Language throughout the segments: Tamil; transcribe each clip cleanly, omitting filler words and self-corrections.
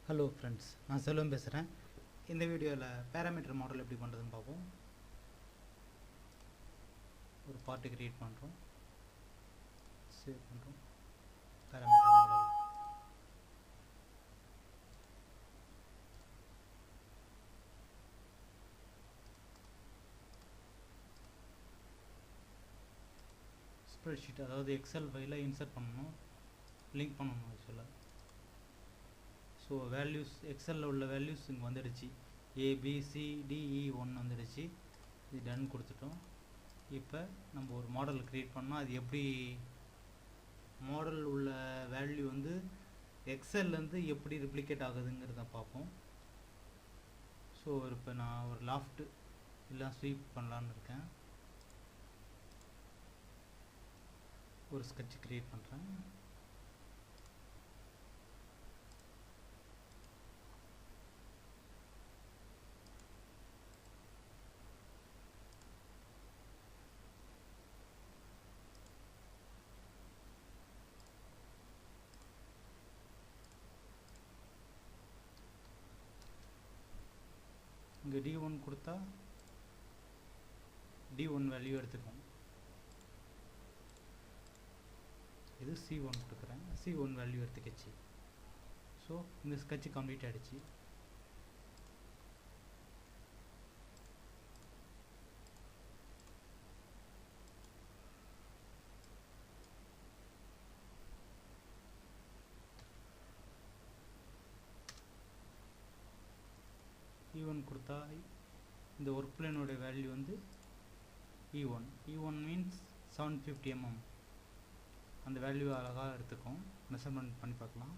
ஹலோ ஃப்ரெண்ட்ஸ், நான் செல்வம் பேசுகிறேன். இந்த வீடியோவில் பேராமீட்டர் மாடல் எப்படி பண்ணுறதுன்னு பார்ப்போம். ஒரு பார்ட்டு கிரியேட் பண்ணுறோம், சேவ் பண்ணுறோம். பேராமீட்டர் மாடல் ஸ்ப்ரெட்ஷீட், அதாவது எக்ஸல் ஃபைலை இன்சர்ட் பண்ணணும், லிங்க் பண்ணணும் ஆக்சுவலாக. ஸோ வேல்யூஸ் எக்ஸலில் உள்ள வேல்யூஸ் இங்கே வந்துடுச்சு. ABCDE1 வந்துடுச்சு. இது டன் கொடுத்துட்டோம். இப்போ நம்ம ஒரு மாடல் க்ரியேட் பண்ணால் அது எப்படி மாடல் உள்ள வேல்யூ வந்து எக்ஸல்லேருந்து எப்படி ரிப்ளிகேட் ஆகுதுங்கிறத பார்ப்போம். ஸோ இப்போ நான் ஒரு லாஃப்ட் எல்லாம் ஸ்வீப் பண்ணலான்னு இருக்கேன். ஒரு ஸ்கெட்ச் க்ரியேட் பண்ணுறேன். இங்கே D1 கொடுத்தா D1 வேல்யூ எடுத்துக்கும். இது C1 கொடுக்குறேன், C1 வேல்யூ எடுத்துக்கிச்சு. ஸோ இந்த ஸ்கெட்ச் கம்ப்ளீட் ஆகிடுச்சு. E1 கொடுத்தா இந்த ஒர்க் பிளேனோட வேல்யூ வந்து E1 மீன்ஸ் 750 mm. அந்த வேல்யூ அழகாக எடுத்துக்கும். மெஷர்மெண்ட் பண்ணி பார்க்கலாம்.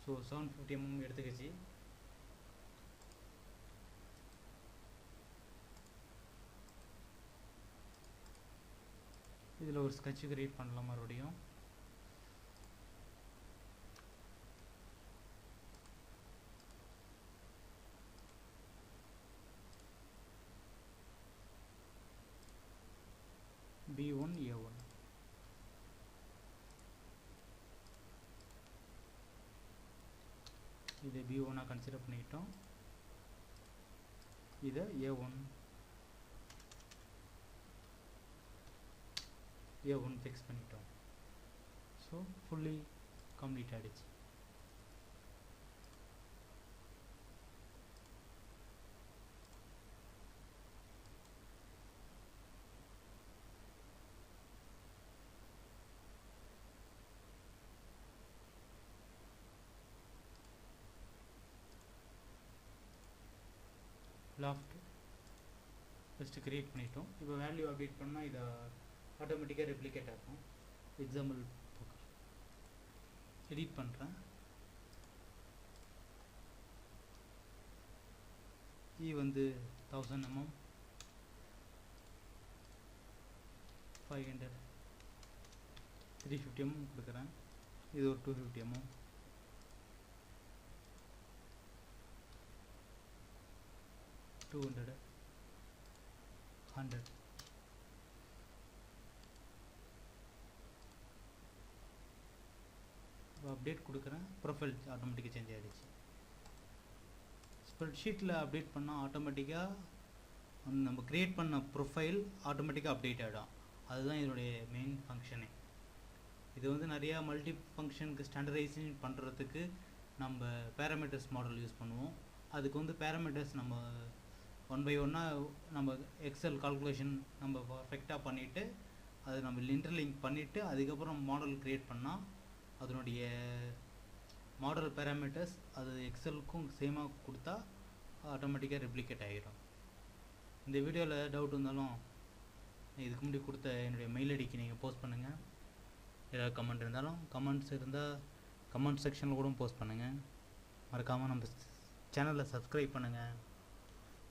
So 750 mm எடுத்துக்கிச்சு. இதில் ஒரு ஸ்கெட்ச் கிரியேட் பண்ணலாம். மறுபடியும் B1 A1. இதை B1 கன்சிடர் பண்ணிக்கிட்டோம். இதை A1 ஃபிக்ஸ் பண்ணிட்டோம். ஸோ ஃபுல்லி கம்ப்ளீட் ஆகிடுச்சு. லாஃப்ட் ஃபஸ்ட்டு க்ரியேட் பண்ணிட்டோம். இப்போ வேல்யூ அப்டேட் பண்ணால் இதை ஆட்டோமேட்டிக்காக ரெப்ளிகேட் ஆகும். எக்ஸாம்பிள் எடிட் பண்ணுறேன். வந்து 1000 mm, 500, 350 mm கொடுக்குறேன். இது ஒரு 250 mm, 200, 100. அப்டேட் கொடுக்குறேன். ப்ரொஃபைல் ஆட்டோமேட்டிக்காக சேஞ்ச் ஆகிடுச்சு. ஸ்ப்ரெட்ஷீட்டில் அப்டேட் பண்ணால் ஆட்டோமேட்டிக்காக நம்ம க்ரியேட் பண்ண ப்ரொஃபைல் ஆட்டோமேட்டிக்காக அப்டேட் ஆகிடும். அதுதான் இதனுடைய மெயின் ஃபங்க்ஷனே. இது வந்து நிறையா மல்டி ஃபங்க்ஷனுக்கு ஸ்டாண்டர்டைசேஷன் பண்ணுறதுக்கு நம்ம பேராமீட்டர்ஸ் மாடல் யூஸ் பண்ணுவோம். அதுக்கு வந்து பேராமீட்டர்ஸ் நம்ம 1 by 1 நம்ம எக்ஸல் கால்குலேஷன் நம்ம பர்ஃபெக்டாக பண்ணிவிட்டு அதை நம்ம இன்டர்லிங்க் பண்ணிவிட்டு அதுக்கப்புறம் மாடல் க்ரியேட் பண்ணால் அதனுடைய மாடல் பேராமீட்டர்ஸ் அது எக்ஸலுக்கும் சேமாக கொடுத்தா ஆட்டோமேட்டிக்காக ரெப்ளிகேட் ஆகிடும். இந்த வீடியோவில் டவுட் இருந்தாலும் இதுக்கு முன்னாடி கொடுத்த என்னுடைய மெயில் ஐடிக்கு நீங்கள் போஸ்ட் பண்ணுங்கள். ஏதாவது கமெண்ட் இருந்தாலும் கமெண்ட்ஸ் இருந்தால் கமெண்ட் செக்ஷனில் கூட போஸ்ட் பண்ணுங்கள். மறக்காமல் நம்ம சேனலை சப்ஸ்கிரைப் பண்ணுங்கள்.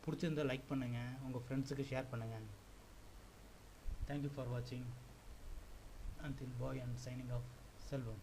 பிடிச்சிருந்தால் லைக் பண்ணுங்கள், உங்கள் ஃப்ரெண்ட்ஸுக்கு ஷேர் பண்ணுங்கள். தேங்க்யூ ஃபார் வாட்சிங். Until boy and signing off, Selvam.